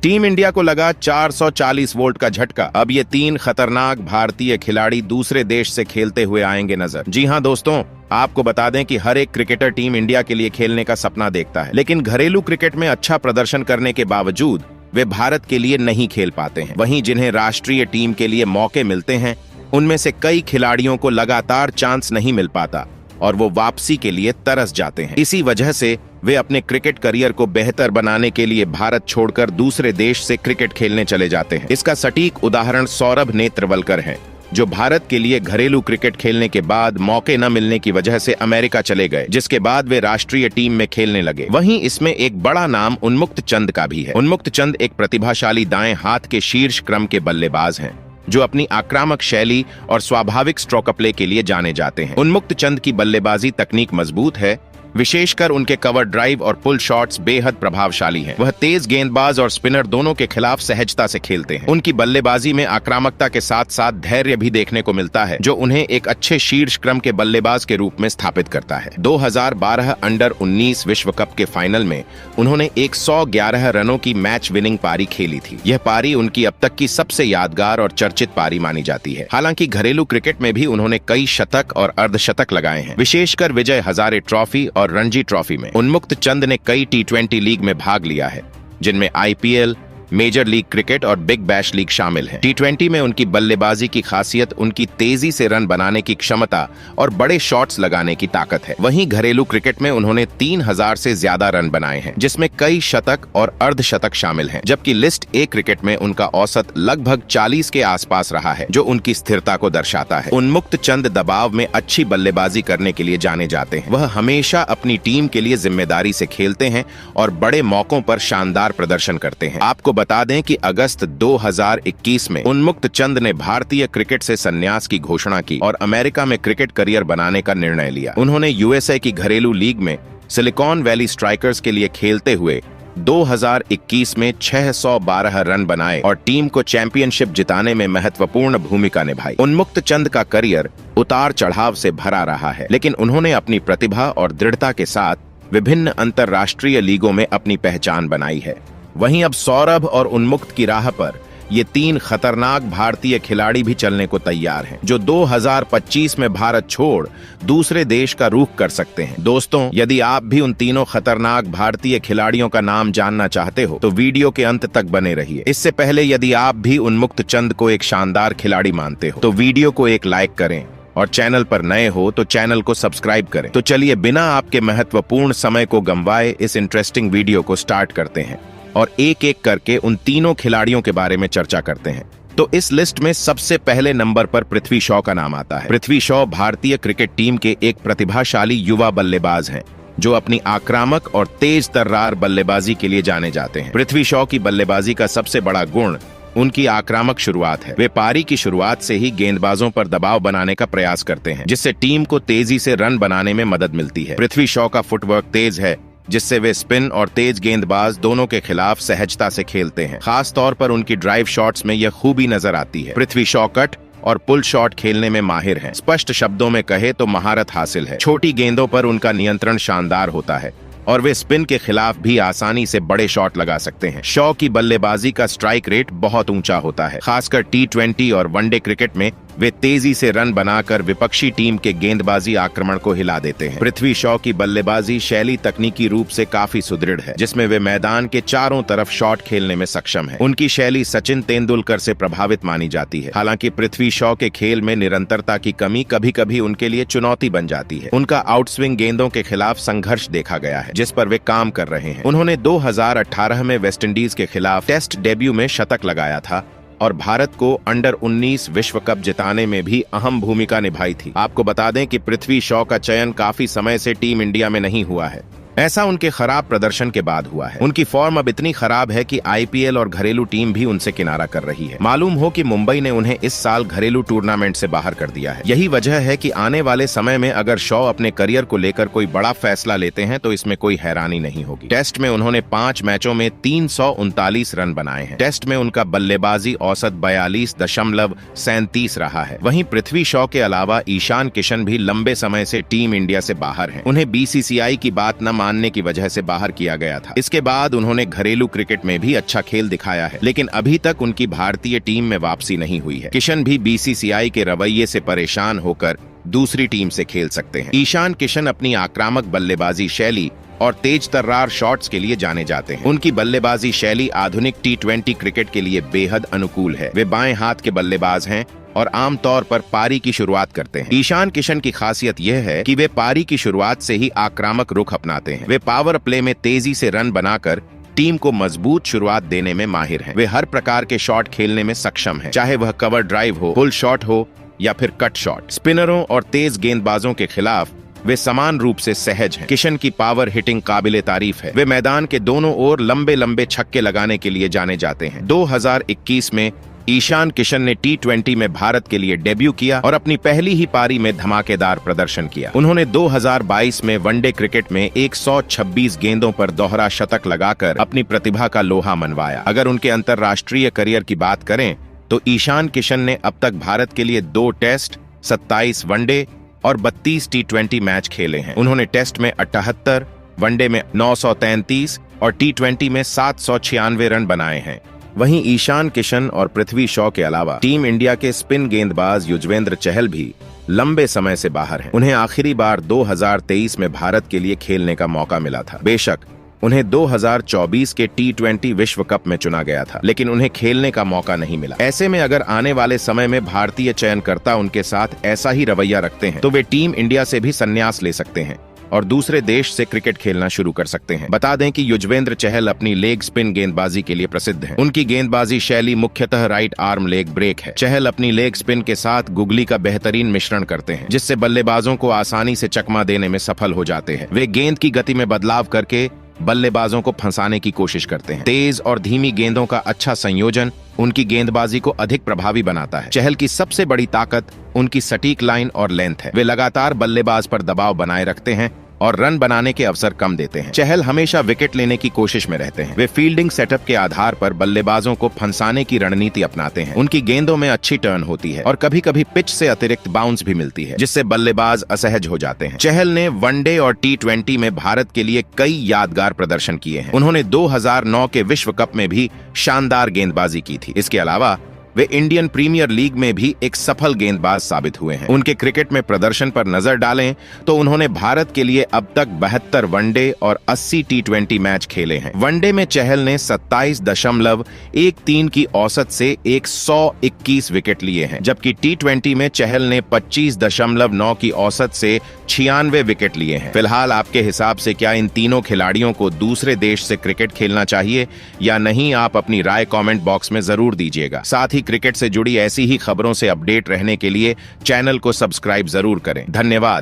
Team India को लगा 440 volt का झटका। अब ये 3 खतरनाक भारतीय खिलाड़ी दूसरे देश से खेलते हुए आएंगे नजर। जी हां दोस्तों, आपको बता दें कि हर एक क्रिकेटर टीम इंडिया के लिए खेलने का सपना देखता है, लेकिन घरेलू क्रिकेट में अच्छा प्रदर्शन करने के बावजूद वे भारत के लिए नहीं खेल पाते हैं। वहीं जिन्हें राष्ट्रीय टीम के लिए मौके मिलते हैं, उनमें से कई खिलाड़ियों को लगातार चांस नहीं मिल पाता और वो वापसी के लिए तरस जाते हैं। इसी वजह से वे अपने क्रिकेट करियर को बेहतर बनाने के लिए भारत छोड़कर दूसरे देश से क्रिकेट खेलने चले जाते हैं। इसका सटीक उदाहरण सौरभ नेत्रवलकर है, जो भारत के लिए घरेलू क्रिकेट खेलने के बाद मौके न मिलने की वजह से अमेरिका चले गए, जिसके बाद वे राष्ट्रीय टीम में खेलने लगे। वहीं इसमें एक बड़ा नाम उन्मुक्त चंद का भी है। उन्मुक्त चंद एक प्रतिभाशाली दाएं हाथ के शीर्ष क्रम के बल्लेबाज हैं, जो अपनी आक्रामक शैली और स्वाभाविक स्ट्रोक प्ले के लिए जाने जाते हैं। उन्मुक्त चंद की बल्लेबाजी तकनीक मजबूत है, विशेषकर उनके कवर ड्राइव और पुल शॉट्स बेहद प्रभावशाली हैं। वह तेज गेंदबाज और स्पिनर दोनों के खिलाफ सहजता से खेलते हैं। उनकी बल्लेबाजी में आक्रामकता के साथ साथ धैर्य भी देखने को मिलता है, जो उन्हें एक अच्छे शीर्ष क्रम के बल्लेबाज के रूप में स्थापित करता है। 2012 अंडर 19 विश्व कप के फाइनल में उन्होंने 111 रनों की मैच विनिंग पारी खेली थी। यह पारी उनकी अब तक की सबसे यादगार और चर्चित पारी मानी जाती है। हालांकि घरेलू क्रिकेट में भी उन्होंने कई शतक और अर्धशतक लगाए हैं, विशेषकर विजय हजारे ट्रॉफी और रणजी ट्रॉफी में। उन्मुक्त चंद ने कई T20 लीग में भाग लिया है, जिनमें IPL, मेजर लीग क्रिकेट और बिग बैश लीग शामिल है। T20 में उनकी बल्लेबाजी की खासियत उनकी तेजी से रन बनाने की क्षमता और बड़े शॉट्स लगाने की ताकत है। वहीं घरेलू क्रिकेट में उन्होंने 3000 से ज्यादा रन बनाए हैं, जिसमें कई शतक और अर्धशतक शामिल हैं, जबकि लिस्ट ए क्रिकेट में उनका औसत लगभग 40 के आसपास रहा है, जो उनकी स्थिरता को दर्शाता है। उन्मुक्त चंद दबाव में अच्छी बल्लेबाजी करने के लिए जाने जाते हैं। वह हमेशा अपनी टीम के लिए जिम्मेदारी से खेलते हैं और बड़े मौकों पर शानदार प्रदर्शन करते हैं। आपको बता दें कि अगस्त 2021 में उन्मुक्त चंद ने भारतीय क्रिकेट से संन्यास की घोषणा की और अमेरिका में क्रिकेट करियर बनाने का निर्णय लिया। उन्होंने USA की घरेलू लीग में सिलिकॉन वैली स्ट्राइकर्स के लिए खेलते हुए 2021 में 612 रन बनाए और टीम को चैंपियनशिप जिताने में महत्वपूर्ण भूमिका निभाई। उन्मुक्त चंद का करियर उतार चढ़ाव से भरा रहा है, लेकिन उन्होंने अपनी प्रतिभा और दृढ़ता के साथ विभिन्न अंतर्राष्ट्रीय लीगों में अपनी पहचान बनाई है। वहीं अब सौरभ और उन्मुक्त की राह पर ये 3 खतरनाक भारतीय खिलाड़ी भी चलने को तैयार हैं, जो 2025 में भारत छोड़ दूसरे देश का रुख कर सकते हैं। दोस्तों, यदि आप भी उन तीनों खतरनाक भारतीय खिलाड़ियों का नाम जानना चाहते हो तो वीडियो के अंत तक बने रहिए। इससे पहले यदि आप भी उन्मुक्त चंद को एक शानदार खिलाड़ी मानते हो तो वीडियो को एक लाइक करें और चैनल पर नए हो तो चैनल को सब्सक्राइब करें। तो चलिए बिना आपके महत्वपूर्ण समय को गंवाए इस इंटरेस्टिंग वीडियो को स्टार्ट करते हैं और एक एक करके उन तीनों खिलाड़ियों के बारे में चर्चा करते हैं। तो इस लिस्ट में सबसे पहले नंबर पर पृथ्वी शॉ का नाम आता है। पृथ्वी शॉ भारतीय क्रिकेट टीम के एक प्रतिभाशाली युवा बल्लेबाज हैं, जो अपनी आक्रामक और तेज तर्रार बल्लेबाजी के लिए जाने जाते हैं। पृथ्वी शॉ की बल्लेबाजी का सबसे बड़ा गुण उनकी आक्रामक शुरुआत है। वे पारी की शुरुआत से ही गेंदबाजों पर दबाव बनाने का प्रयास करते हैं, जिससे टीम को तेजी से रन बनाने में मदद मिलती है। पृथ्वी शॉ का फुटवर्क तेज है, जिससे वे स्पिन और तेज गेंदबाज दोनों के खिलाफ सहजता से खेलते हैं। खास तौर पर उनकी ड्राइव शॉट्स में यह खूबी नजर आती है। पृथ्वी शॉ कट और पुल शॉट खेलने में माहिर हैं। स्पष्ट शब्दों में कहे तो महारत हासिल है। छोटी गेंदों पर उनका नियंत्रण शानदार होता है और वे स्पिन के खिलाफ भी आसानी से बड़े शॉट लगा सकते हैं। शॉ की बल्लेबाजी का स्ट्राइक रेट बहुत ऊंचा होता है। खासकर T20 और वनडे क्रिकेट में वे तेजी से रन बनाकर विपक्षी टीम के गेंदबाजी आक्रमण को हिला देते हैं। पृथ्वी शॉ की बल्लेबाजी शैली तकनीकी रूप से काफी सुदृढ़ है, जिसमें वे मैदान के चारों तरफ शॉट खेलने में सक्षम है। उनकी शैली सचिन तेंदुलकर से प्रभावित मानी जाती है। हालांकि पृथ्वी शॉ के खेल में निरंतरता की कमी कभी कभी उनके लिए चुनौती बन जाती है। उनका आउटस्विंग गेंदों के खिलाफ संघर्ष देखा गया है, जिस पर वे काम कर रहे हैं। उन्होंने 2018 में वेस्टइंडीज के खिलाफ टेस्ट डेब्यू में शतक लगाया था और भारत को अंडर 19 विश्व कप जिताने में भी अहम भूमिका निभाई थी। आपको बता दें कि पृथ्वी शॉ का चयन काफी समय से टीम इंडिया में नहीं हुआ है। ऐसा उनके खराब प्रदर्शन के बाद हुआ है। उनकी फॉर्म अब इतनी खराब है कि IPL और घरेलू टीम भी उनसे किनारा कर रही है। मालूम हो कि मुंबई ने उन्हें इस साल घरेलू टूर्नामेंट से बाहर कर दिया है। यही वजह है कि आने वाले समय में अगर शॉ अपने करियर को लेकर कोई बड़ा फैसला लेते हैं तो इसमें कोई हैरानी नहीं होगी। टेस्ट में उन्होंने 5 मैचों में 339 रन बनाए हैं। टेस्ट में उनका बल्लेबाजी औसत 42.37 रहा है। वहीं पृथ्वी शॉ के अलावा ईशान किशन भी लंबे समय से टीम इंडिया से बाहर हैं। उन्हें BCCI की बात न मानने की वजह से बाहर किया गया था। इसके बाद उन्होंने घरेलू क्रिकेट में भी अच्छा खेल दिखाया है, लेकिन अभी तक उनकी भारतीय टीम में वापसी नहीं हुई है। किशन भी बीसीसीआई के रवैये से परेशान होकर दूसरी टीम से खेल सकते हैं। ईशान किशन अपनी आक्रामक बल्लेबाजी शैली और तेज तर्रार शॉट्स के लिए जाने जाते हैं। उनकी बल्लेबाजी शैली आधुनिक T20 क्रिकेट के लिए बेहद अनुकूल है। वे बाएं हाथ के बल्लेबाज हैं और आमतौर पर पारी की शुरुआत करते हैं। ईशान किशन की खासियत यह है कि वे पारी की शुरुआत से ही आक्रामक रुख अपनाते हैं। वे पावर प्ले में तेजी से रन बनाकर टीम को मजबूत शुरुआत देने में माहिर हैं। वे हर प्रकार के शॉट खेलने में सक्षम हैं, चाहे वह कवर ड्राइव हो, पुल शॉट हो या फिर कट शॉट। स्पिनरों और तेज गेंदबाजों के खिलाफ वे समान रूप से सहज हैं। किशन की पावर हिटिंग काबिले तारीफ है। वे मैदान के दोनों ओर लंबे लंबे छक्के लगाने के लिए जाने जाते हैं। 2021 में ईशान किशन ने T20 में भारत के लिए डेब्यू किया और अपनी पहली ही पारी में धमाकेदार प्रदर्शन किया। उन्होंने 2022 में वनडे क्रिकेट में 126 गेंदों पर दोहरा शतक लगाकर अपनी प्रतिभा का लोहा मनवाया। अगर उनके अंतर्राष्ट्रीय करियर की बात करें तो ईशान किशन ने अब तक भारत के लिए 2 टेस्ट, 27 वनडे और 32 T20 मैच खेले हैं। उन्होंने टेस्ट में 78, वनडे में 933 और T20 में 796 रन बनाए हैं। वहीं ईशान किशन और पृथ्वी शॉ के अलावा टीम इंडिया के स्पिन गेंदबाज युजवेंद्र चहल भी लंबे समय से बाहर हैं। उन्हें आखिरी बार 2023 में भारत के लिए खेलने का मौका मिला था। बेशक उन्हें 2024 के T20 विश्व कप में चुना गया था, लेकिन उन्हें खेलने का मौका नहीं मिला। ऐसे में अगर आने वाले समय में भारतीय चयनकर्ता उनके साथ ऐसा ही रवैया रखते हैं तो वे टीम इंडिया से भी संन्यास ले सकते हैं और दूसरे देश से क्रिकेट खेलना शुरू कर सकते हैं। बता दें कि युजवेंद्र चहल अपनी लेग स्पिन गेंदबाजी के लिए प्रसिद्ध हैं। उनकी गेंदबाजी शैली मुख्यतः राइट आर्म लेग ब्रेक है। चहल अपनी लेग स्पिन के साथ गुगली का बेहतरीन मिश्रण करते हैं, जिससे बल्लेबाजों को आसानी से चकमा देने में सफल हो जाते हैं। वे गेंद की गति में बदलाव करके बल्लेबाजों को फंसाने की कोशिश करते हैं। तेज और धीमी गेंदों का अच्छा संयोजन उनकी गेंदबाजी को अधिक प्रभावी बनाता है। चहल की सबसे बड़ी ताकत उनकी सटीक लाइन और लेंथ है। वे लगातार बल्लेबाज पर दबाव बनाए रखते हैं और रन बनाने के अवसर कम देते हैं। चहल हमेशा विकेट लेने की कोशिश में रहते हैं। वे फील्डिंग सेटअप के आधार पर बल्लेबाजों को फंसाने की रणनीति अपनाते हैं। उनकी गेंदों में अच्छी टर्न होती है और कभी कभी पिच से अतिरिक्त बाउंस भी मिलती है, जिससे बल्लेबाज असहज हो जाते हैं। चहल ने वनडे और T20 में भारत के लिए कई यादगार प्रदर्शन किए हैं। उन्होंने 2009 के विश्व कप में भी शानदार गेंदबाजी की थी। इसके अलावा वे इंडियन प्रीमियर लीग में भी एक सफल गेंदबाज साबित हुए हैं। उनके क्रिकेट में प्रदर्शन पर नजर डालें तो उन्होंने भारत के लिए अब तक 72 वनडे और 80 T20 मैच खेले हैं। वनडे में चहल ने 27.13 की औसत से 121 विकेट लिए हैं, जबकि T20 में चहल ने 25.9 की औसत से 96 विकेट लिए हैं। फिलहाल आपके हिसाब से क्या इन तीनों खिलाड़ियों को दूसरे देश से क्रिकेट खेलना चाहिए या नहीं, आप अपनी राय कमेंट बॉक्स में जरूर दीजिएगा। साथ ही क्रिकेट से जुड़ी ऐसी ही खबरों से अपडेट रहने के लिए चैनल को सब्सक्राइब जरूर करें। धन्यवाद।